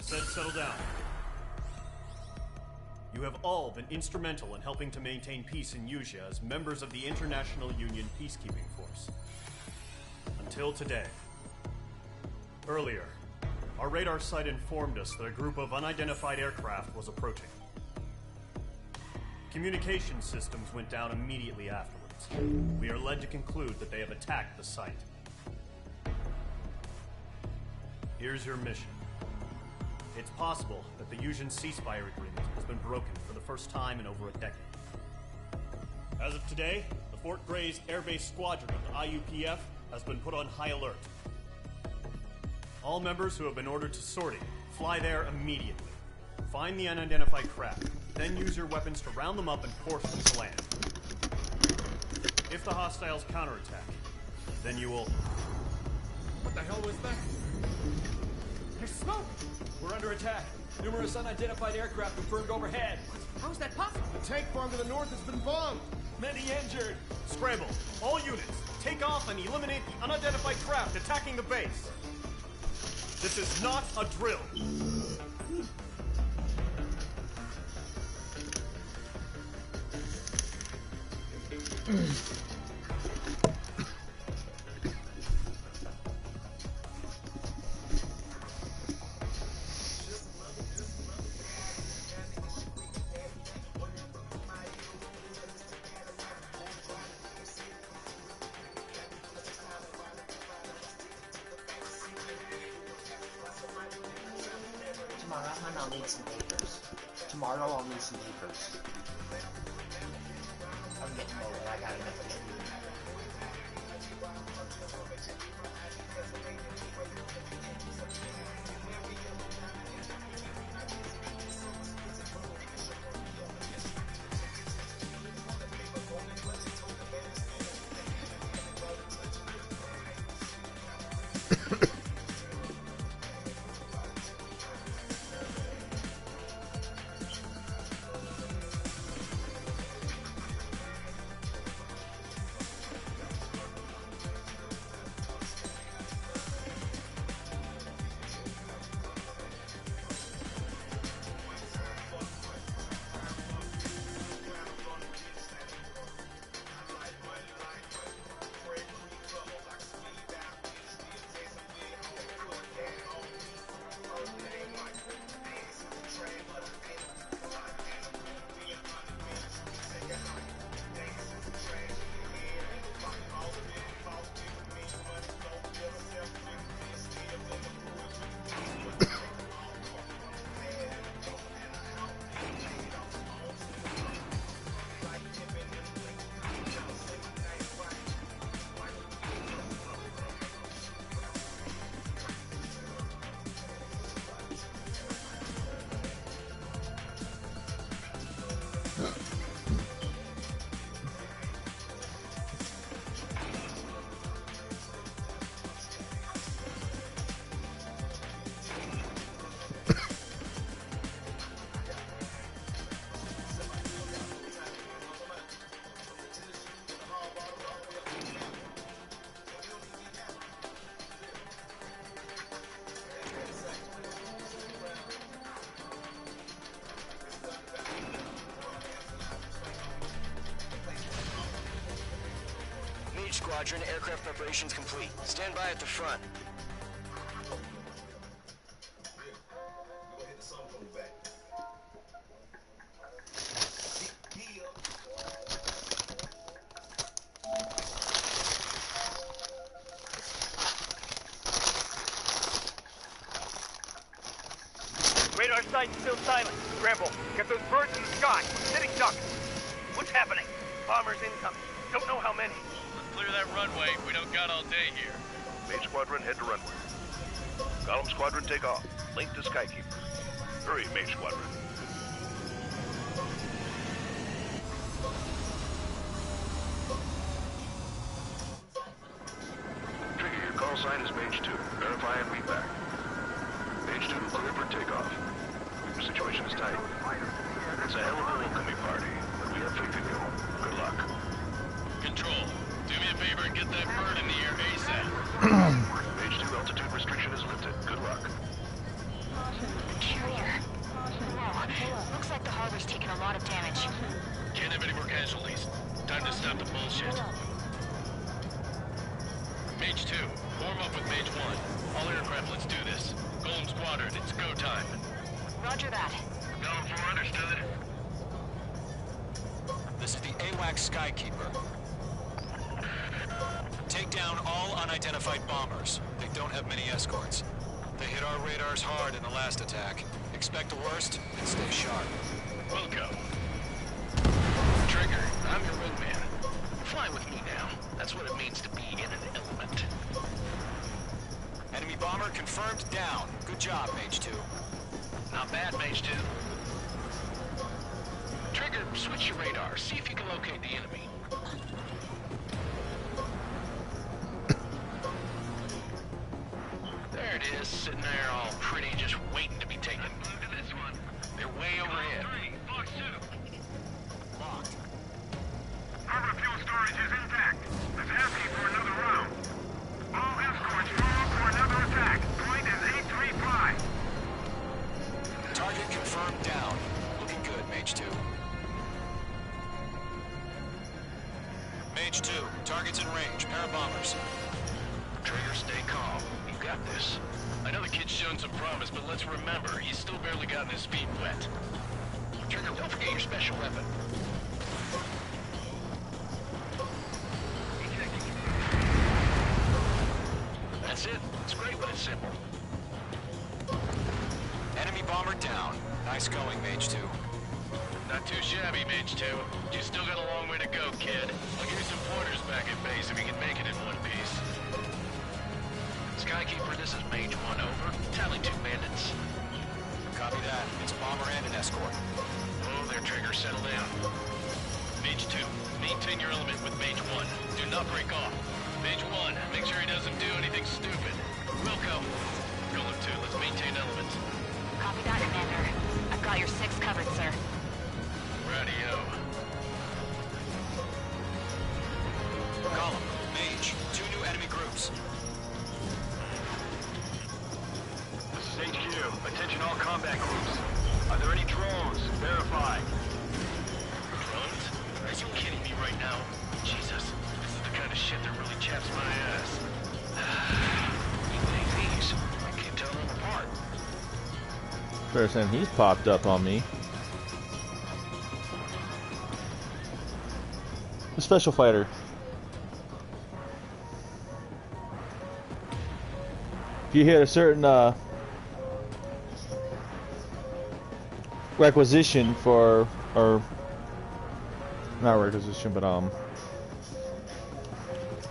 said settle down. You have all been instrumental in helping to maintain peace in Yuzha as members of the International Union Peacekeeping Force. Until today. Earlier, our radar site informed us that a group of unidentified aircraft was approaching. Communication systems went down immediately afterwards. We are led to conclude that they have attacked the site. Here's your mission. It's possible that the Yuzhan ceasefire agreement has been broken for the first time in over a decade. As of today, the Fort Gray's Air Base Squadron of the IUPF has been put on high alert. All members who have been ordered to sortie, fly there immediately. Find the unidentified craft, then use your weapons to round them up and force them to land. If the hostiles counterattack, then you will... What the hell was that? There's smoke! We're under attack. Numerous unidentified aircraft confirmed overhead. How is that possible? The tank farm to the north has been bombed. Many injured. Scramble. All units, take off and eliminate the unidentified craft attacking the base. This is not a drill. I'll need some papers. Tomorrow I'll need some papers. I'm getting low, I got enough of it. Squadron, aircraft preparations complete. Stand by at the front. Radar site's still silent. Scramble. Get those birds in the sky. Sitting ducks. What's happening? Bombers incoming. Don't know how many. Clear that runway. We don't got all day here. Mage Squadron, head to runway. Column Squadron, take off. Link to Skykeeper. Hurry, Mage Squadron. Trigger, your call sign is Mage 2. Verify and read back. Mage 2, clear for takeoff. Your situation is tight. It's a hell of a welcoming party, but we have faith in you. Good luck. Control. Do me a favor and get that bird in the air ASAP. Mage 2 altitude restriction is lifted. Good luck. lot of damage. Can't have any more casualties. Time to stop the bullshit. Mage 2, form up with Mage 1. All aircraft, let's do this. Golem Squadron, it's go time. Roger that. Going for understood. This is the AWACS Skykeeper. Take down all unidentified bombers. They don't have many escorts. They hit our radars hard in the last attack. Expect the worst and stay sharp. We'll go. Trigger, I'm your wingman. Fly with me now. That's what it means to be in an element. Enemy bomber confirmed down. Good job, Mage 2. Not bad, Mage 2. Trigger, switch your radar. See if you can locate the enemy. There it is, sitting there all pretty, just waiting to be taken. Move to this one. They're way overhead. Box 2. Locked. Harbor fuel storage is intact. It's asking for another round. All escorts follow for another attack. Point is 835. Target confirmed down. Looking good, Mage 2. Mage 2, target's in range. Pair of bombers. Trigger, stay calm. You got this. I know the kid's shown some promise, but let's remember, he's still barely gotten his feet wet. Trigger, don't forget your special weapon. That's it. It's great when it's simple. Enemy bomber down. Nice going, Mage 2. Not too shabby, Mage 2. You still got a long way to go, kid. I'll give you some pointers back at base if you can make it in one piece. Skykeeper, this is Mage 1, over. Tally 2 bandits. Copy that. It's a bomber and an escort. Oh, their trigger, settle down. Mage 2, maintain your element with Mage 1. Do not break off. Mage 1, make sure he doesn't do anything stupid. Wilco. Golem 2, let's maintain element. Copy that, Commander. I've got your 6 covered, sir. Radio. Column, Mage, 2 new enemy groups. This is HQ. Attention all combat groups. Are there any drones? Verify. Drones? Are you kidding me right now? Jesus, this is the kind of shit that really chaps my ass. You think these? I can't tell them apart. First time he's popped up on me. The special fighter. If you hit a certain requisition for, or not requisition, but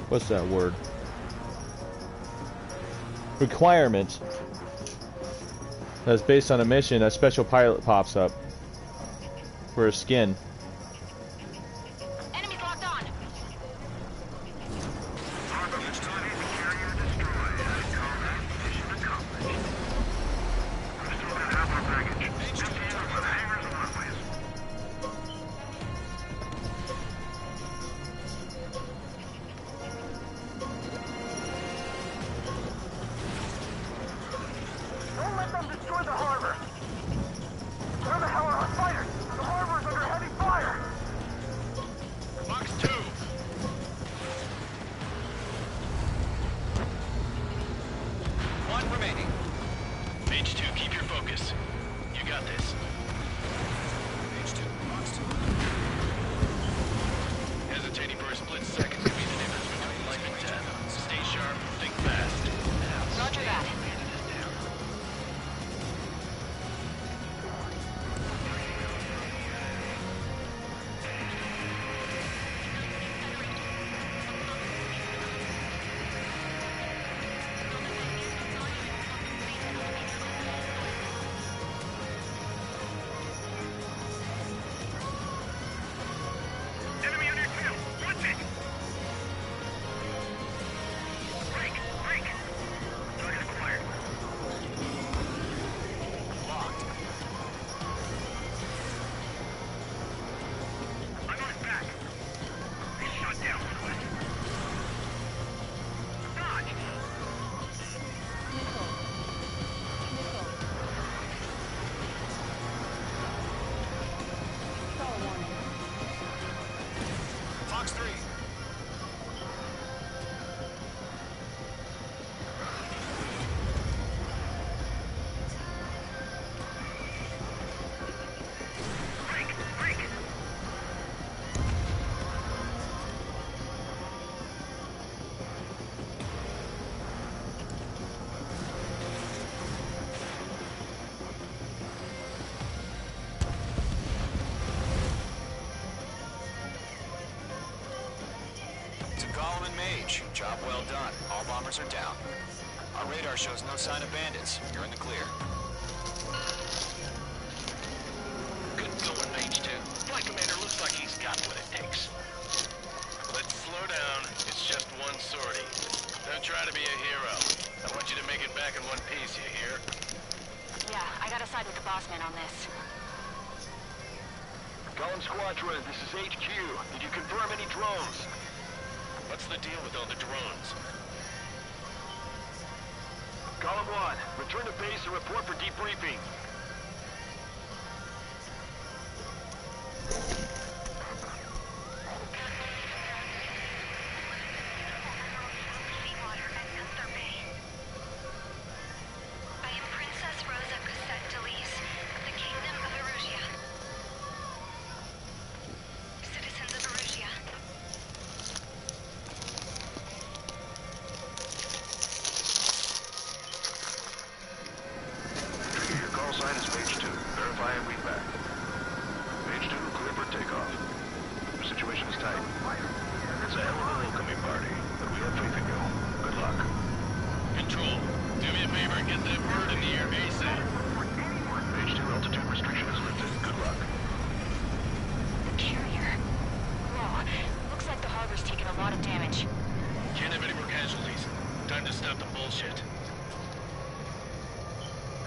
what's that word? Requirement that's based on a mission, a special pilot pops up for a skin. Enemies locked on. Don't let them destroy the harbor! Where the hell are our fighters? The harbor is under heavy fire! Fox 3. Job well done. All bombers are down. Our radar shows no sign of bandits. You're in the clear. Good going, Mage 2. Flight commander looks like he's got what it takes. Let's slow down. It's just one sortie. Don't try to be a hero. I want you to make it back in one piece, you hear? Yeah, I gotta side with the boss man on this. Column Squadron, this is HQ. Did you confirm any drones? What's the deal with all the drones? Column 1, return to base and report for debriefing.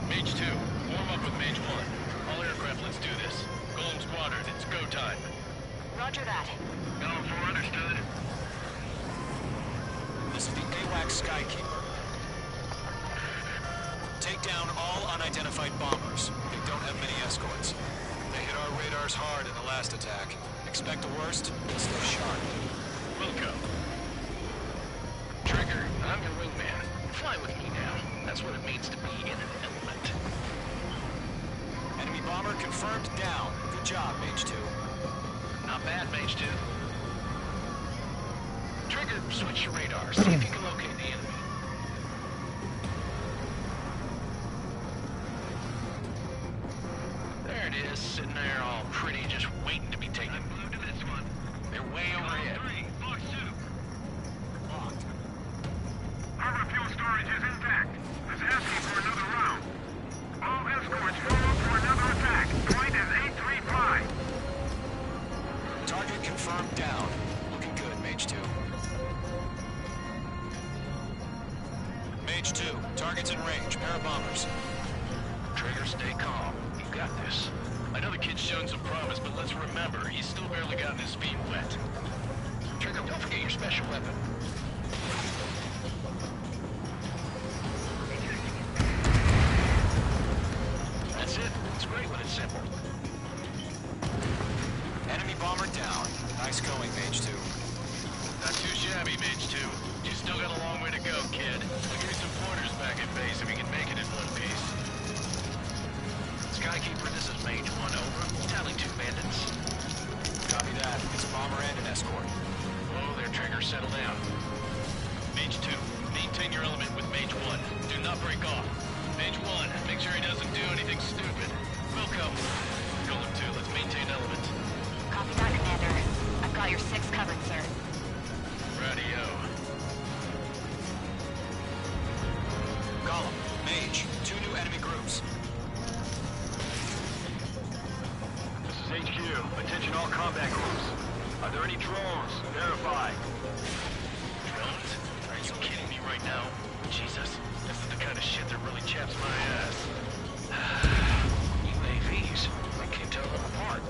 Mage 2, warm up with Mage 1. All aircraft, let's do this. Golem Squadron, it's go time. Roger that. Golem 4, understood. This is the AWAC Skykeeper. Take down all unidentified bombers. They don't have many escorts. They hit our radars hard in the last attack. Expect the worst, and stay sharp. Wilco. Trigger, I'm your wingman. Fly with me now. That's what it means to be in an element. Enemy bomber confirmed down. Good job, Mage 2. Not bad, Mage 2. Trigger, switch your radar. See if you can locate the enemy. There it is, sitting there all pretty, just waiting to be taken. I'm glued to this one. They're way overhead. Fox 2. Locked. Harbor fuel storage is intact. It's asking for another round. All escorts form up for another attack. Point is 835. Target confirmed down. Looking good, Mage 2. Mage 2, target's in range. Pair of bombers. Trigger, stay calm. You got this. I know the kid's shown some promise, but let's remember, he's still barely gotten his feet wet. Trigger, don't forget your special weapon. That's it. It's great when it's simple. Enemy bomber down. Nice going, Mage 2. Not too shabby, Mage 2. You still got a long way to go, kid. I'll give you some pointers back at base if you can make it in one piece. Skykeeper, this is Mage 1, over. Tally 2 bandits. Copy that. It's a bomber and an escort. Whoa there, Trigger. Settle down. Mage 2, maintain your element with Mage 1. Do not break off. Mage 1, make sure he doesn't do anything stupid. Wilco. Golem 2, let's maintain element. Copy that, Commander. I've got your 6 covered, sir. Radio. Golem, Mage, 2 new enemy groups. This is HQ. Attention all combat groups. Are there any drones? Verify. Drones? Are you kidding me right now? Jesus, this is the kind of shit that really chaps my ass. UAVs. I can't tell them apart.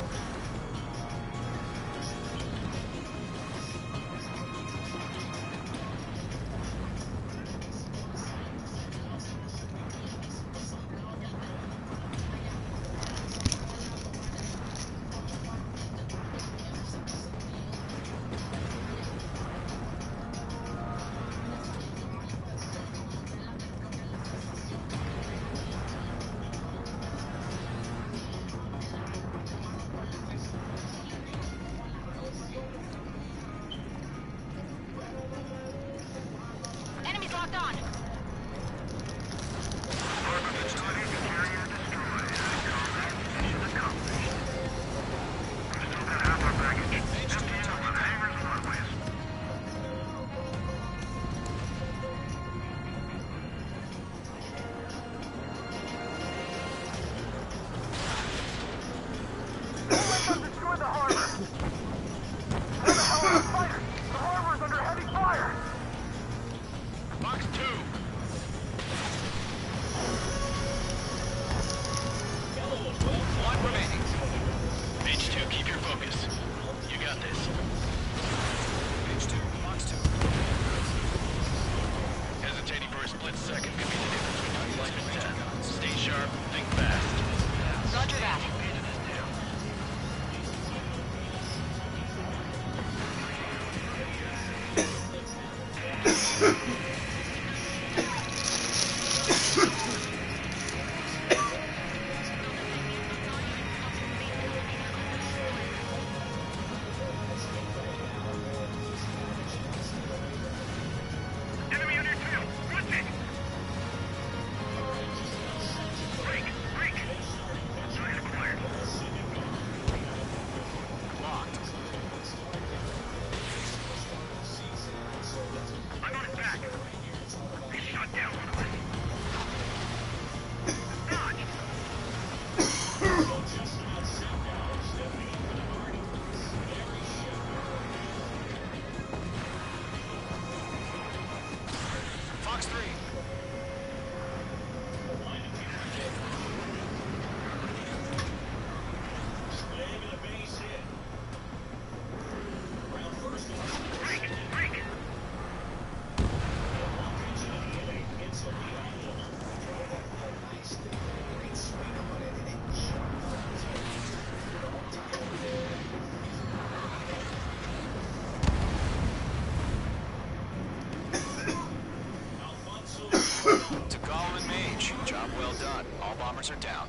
bombers are down.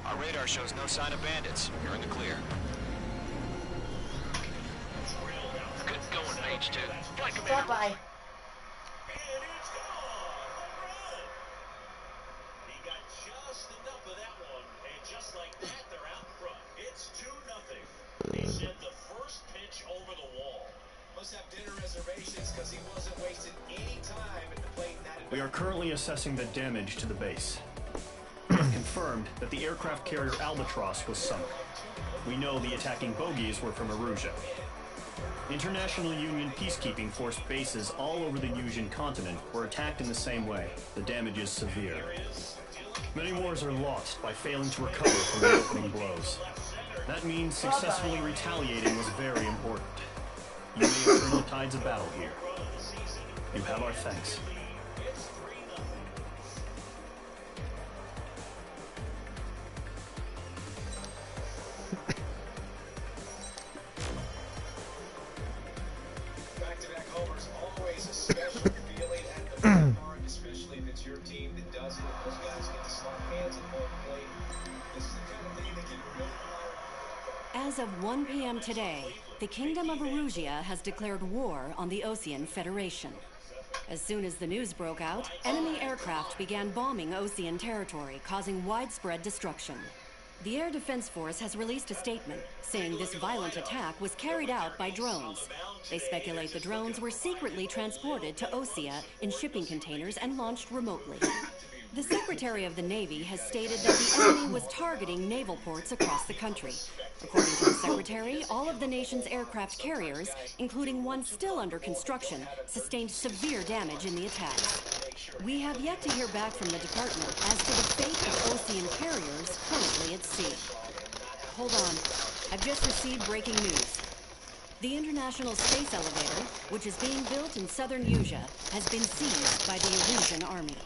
Our radar shows no sign of bandits. You're in the clear. Good going, Mage 2. Fly, Commander. Bye-bye. We are currently assessing the damage to the base. We have confirmed that the aircraft carrier Albatross was sunk. We know the attacking bogies were from Erusia. International Union peacekeeping force bases all over the Yusian continent were attacked in the same way. The damage is severe. Many wars are lost by failing to recover from the opening blows. That means successfully retaliating was very important. You may have turned the tides of battle here. You have our thanks. Back-to-back homers, always a special feeling at the ballpark, especially if it's your team that does it. Those guys get to slap hands at home plate. This is the kind of thing that can really fire. As of 1 p.m. today, the Kingdom of Erusia has declared war on the Osean Federation. As soon as the news broke out, enemy aircraft began bombing Osean territory, causing widespread destruction. The Air Defense Force has released a statement saying this violent attack was carried out by drones. They speculate the drones were secretly transported to Osea in shipping containers and launched remotely. The Secretary of the Navy has stated that the enemy was targeting naval ports across the country. According to the Secretary, all of the nation's aircraft carriers, including one still under construction, sustained severe damage in the attacks. We have yet to hear back from the department as to the fate of Osean carriers currently at sea. Hold on. I've just received breaking news. The International Space Elevator, which is being built in southern Yusia, has been seized by the Erusian army.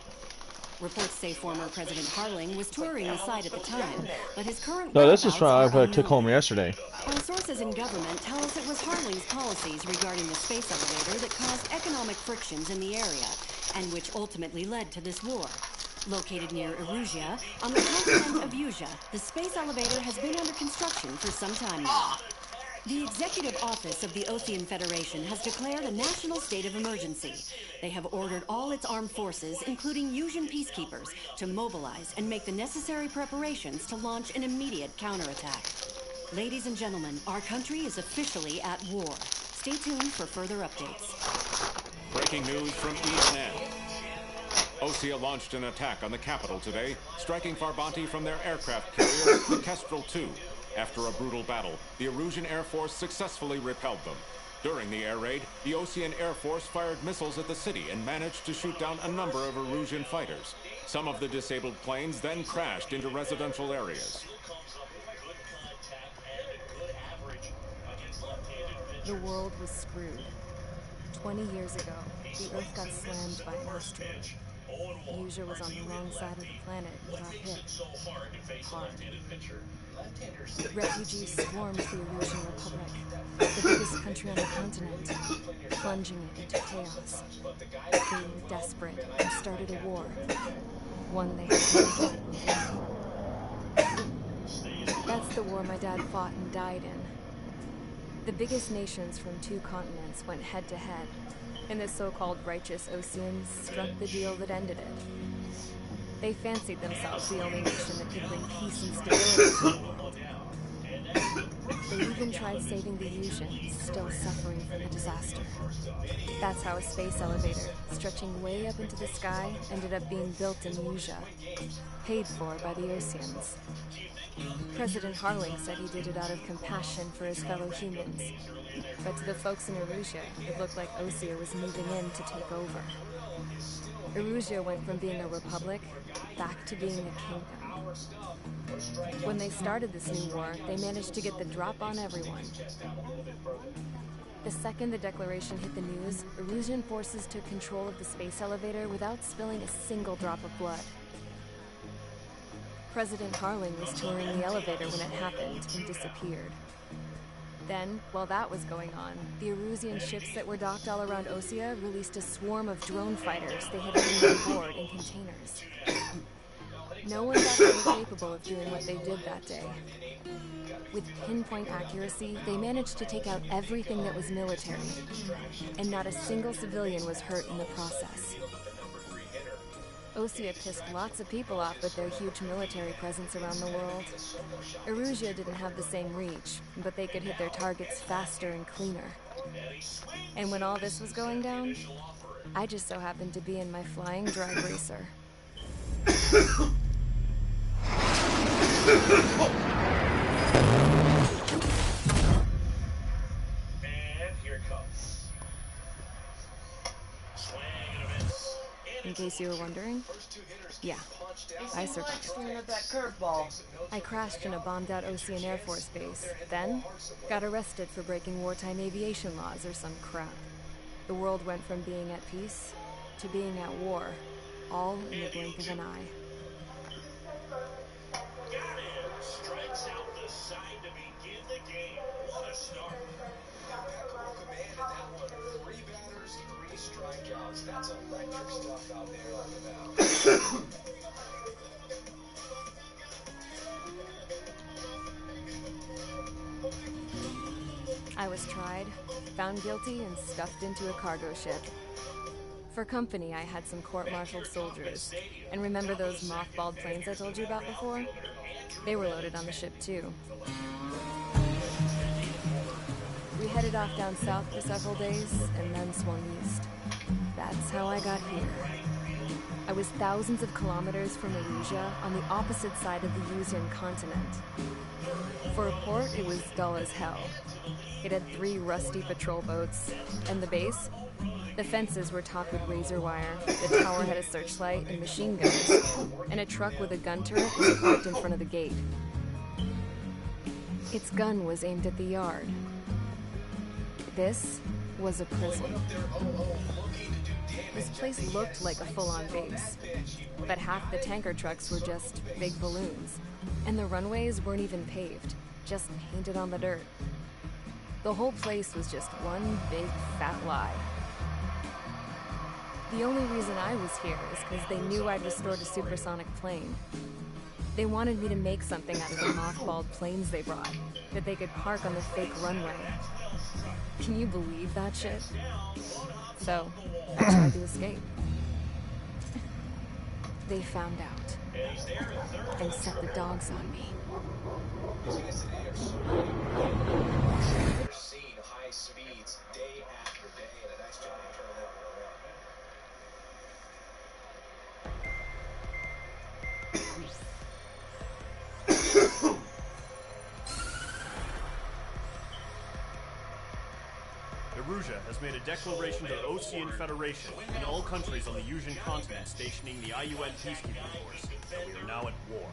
Reports say former President Harling was touring the site at the time, but his current No, this is whereabouts from are I took home yesterday. Our sources in government tell us it was Harling's policies regarding the space elevator that caused economic frictions in the area, and which ultimately led to this war. Located near Erusia, on the continent of Yusia, the space elevator has been under construction for some time now. The Executive Office of the Osean Federation has declared a national state of emergency. They have ordered all its armed forces, including Yusian peacekeepers, to mobilize and make the necessary preparations to launch an immediate counterattack. Ladies and gentlemen, our country is officially at war. Stay tuned for further updates. Breaking news from East End. Osea launched an attack on the capital today, striking Farbanti from their aircraft carrier, the Kestrel II. After a brutal battle, the Erusian Air Force successfully repelled them. During the air raid, the Osean Air Force fired missiles at the city and managed to shoot down a number of Erusian fighters. Some of the disabled planes then crashed into residential areas. The world was screwed. 20 years ago, the Earth got slammed by an asteroid. Yusia was on the wrong side of the planet and got hit hard. Refugees swarmed the Erusian Republic, the biggest country on the continent, plunging it into chaos. They were desperate and started a war, one they had never fought. That's the war my dad fought and died in. The biggest nations from 2 continents went head-to-head, and the so-called righteous Oseans struck the deal that ended it. They fancied themselves the only nation that could bring peace and stability to the world. They even tried saving the Yusians, still suffering from the disaster. That's how a space elevator, stretching way up into the sky, ended up being built in Yusia, paid for by the Oseans. President Harling said he did it out of compassion for his fellow humans. But to the folks in Erusia, it looked like Osea was moving in to take over. Erusia went from being a republic back to being a kingdom. When they started this new war, they managed to get the drop on everyone. The second the declaration hit the news, Erusian forces took control of the space elevator without spilling a single drop of blood. President Harling was touring the elevator when it happened and disappeared. Then, while that was going on, the Erusian ships that were docked all around Osea released a swarm of drone fighters they had been on board in containers. No one's actually capable of doing what they did that day. With pinpoint accuracy, they managed to take out everything that was military, and not a single civilian was hurt in the process. Osea pissed lots of people off with their huge military presence around the world. Erusea didn't have the same reach, but they could hit their targets faster and cleaner. And when all this was going down, I just so happened to be in my flying drag racer. And here it comes. In case you were wondering, yeah, I survived. That curveball. I crashed in a bombed-out Ocean Air Force base, then got arrested for breaking wartime aviation laws or some crap. The world went from being at peace to being at war, all in the blink of an eye. Strikes out the side to begin the game. What a start. Impeccable command in that one. 3 batters, 3 strikeouts. That's electric stuff out there on the mound. I was tried, found guilty, and stuffed into a cargo ship. For company, I had some court-martialed soldiers. And remember those mothballed planes I told you about before? They were loaded on the ship, too. We headed off down south for several days, and then swung east. That's how I got here. I was thousands of kilometers from Erusea, on the opposite side of the Yuuzhan continent. For a port, it was dull as hell. It had 3 rusty patrol boats, and the base? The fences were topped with razor wire, the tower had a searchlight and machine guns, and a truck with a gun turret was parked in front of the gate. Its gun was aimed at the yard. This was a prison. This place looked like a full-on base, but half the tanker trucks were just big balloons, and the runways weren't even paved, just painted on the dirt. The whole place was just one big fat lie. The only reason I was here is because they knew I'd restored a supersonic plane. They wanted me to make something out of the mothballed planes they brought, that they could park on the fake runway. Can you believe that shit? So, I tried to escape. They found out, and set the dogs on me. They're seeing high speeds day after day, and a nice job of turning that one around. Erusea has made a declaration to the Ocean Federation and all countries on the Yuuzhan continent stationing the IUN peacekeeping force that we are now at war.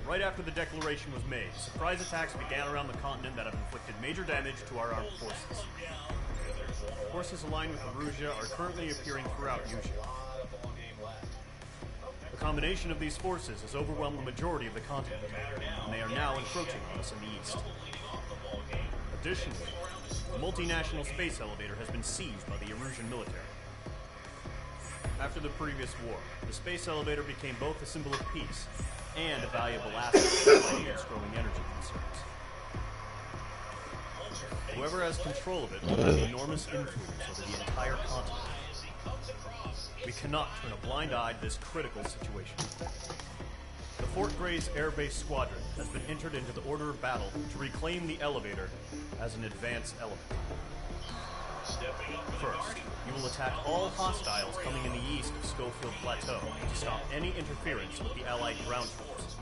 Right after the declaration was made, surprise attacks began around the continent that have inflicted major damage to our armed forces. Forces aligned with Erusea are currently appearing throughout Yuuzhan. The combination of these forces has overwhelmed the majority of the continent, and they are now encroaching on us in the east. Additionally, the multinational space elevator has been seized by the Erusea military. After the previous war, the space elevator became both a symbol of peace and a valuable asset for fighting against growing energy concerns. Whoever has control of it will have enormous influence over the entire continent. We cannot turn a blind eye to this critical situation. The Fort Gray's Air Base Squadron has been entered into the order of battle to reclaim the elevator as an advance element. First, you will attack all hostiles coming in the east of Schofield Plateau to stop any interference with the Allied ground troops.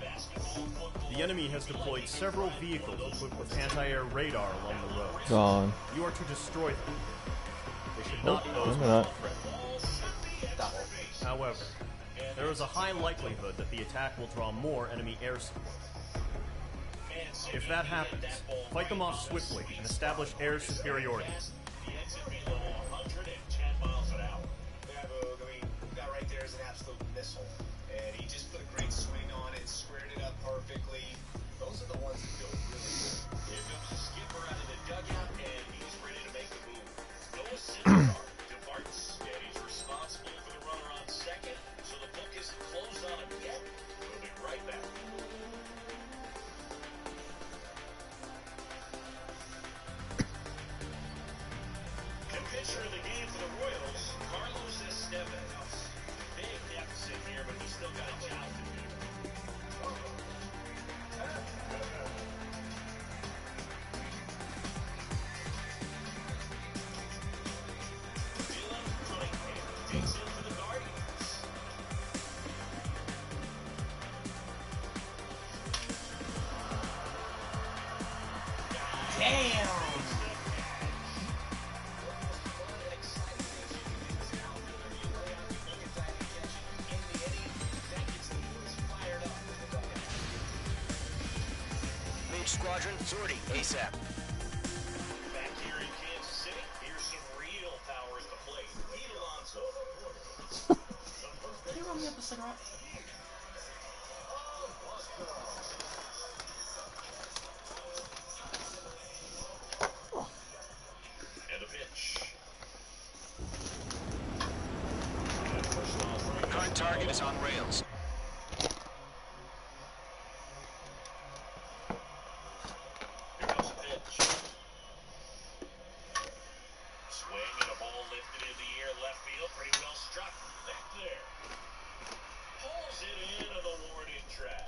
The enemy has deployed several vehicles equipped with anti-air radar along the roads. Gone. You are to destroy them. They should not pose much of a threat. However, there is a high likelihood that the attack will draw more enemy air support. If that happens, fight them off swiftly and establish air superiority. That right there is an absolute missile. And he just put a great swing on it, squared it up perfectly. Those are the ones that feel really good. Here comes the skipper out of the dugout, and he's ready to make the move. Noah Syndergaard departs, and he's responsible for the runner on second, so the book isn't closed on him yet. squadron, sortie, ASAP. Back here in Kansas City, here's some real powers to play. Pete Alonso. Can you roll me up a cigarette? And a pitch. Current target is on rails. Here goes a pitch. Swing and a ball lifted in the air, left field, pretty well struck. Back there. Pulls it into the warning track.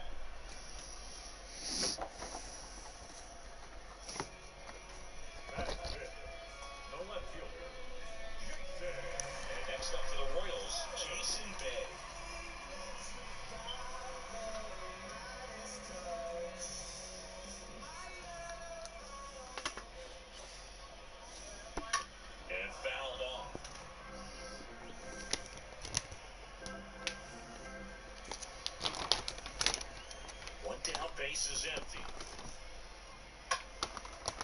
No left fielder. And next up for the Royals, Jason Bay. And fouled off. One down, base is empty.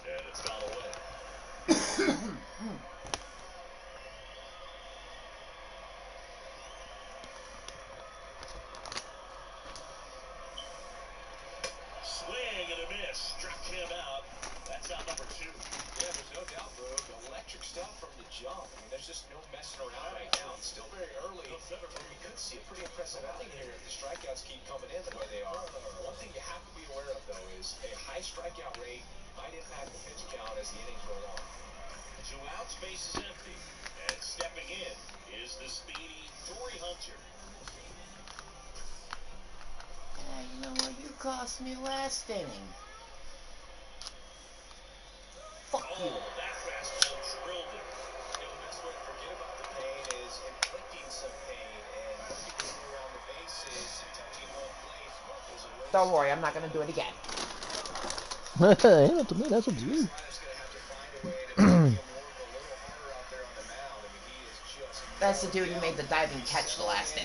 And it's gone away. Swing and a miss. Struck him out. That's out number 2. Yeah, there's no doubt, bro. Electric stuff from the jump. I mean, there's just no messing around right now. It's still very early. We could see a pretty impressive outing here if the strikeouts keep coming in the way they are. One thing you have to be aware of, though, is a high strikeout rate might impact the pitch count as the innings roll on. 2 outs, base is empty. And stepping in is the speedy Tory Hunter. Yeah, you know what? You cost me last inning. Fuck you. That fastball drilled him. You know, the best way to forget about the pain is inflicting some pain, and getting around the bases and touching home plate is a way. Don't worry, I'm not gonna do it again. Hey, not to me, that's up to you. That's the dude who made the diving catch the last inning.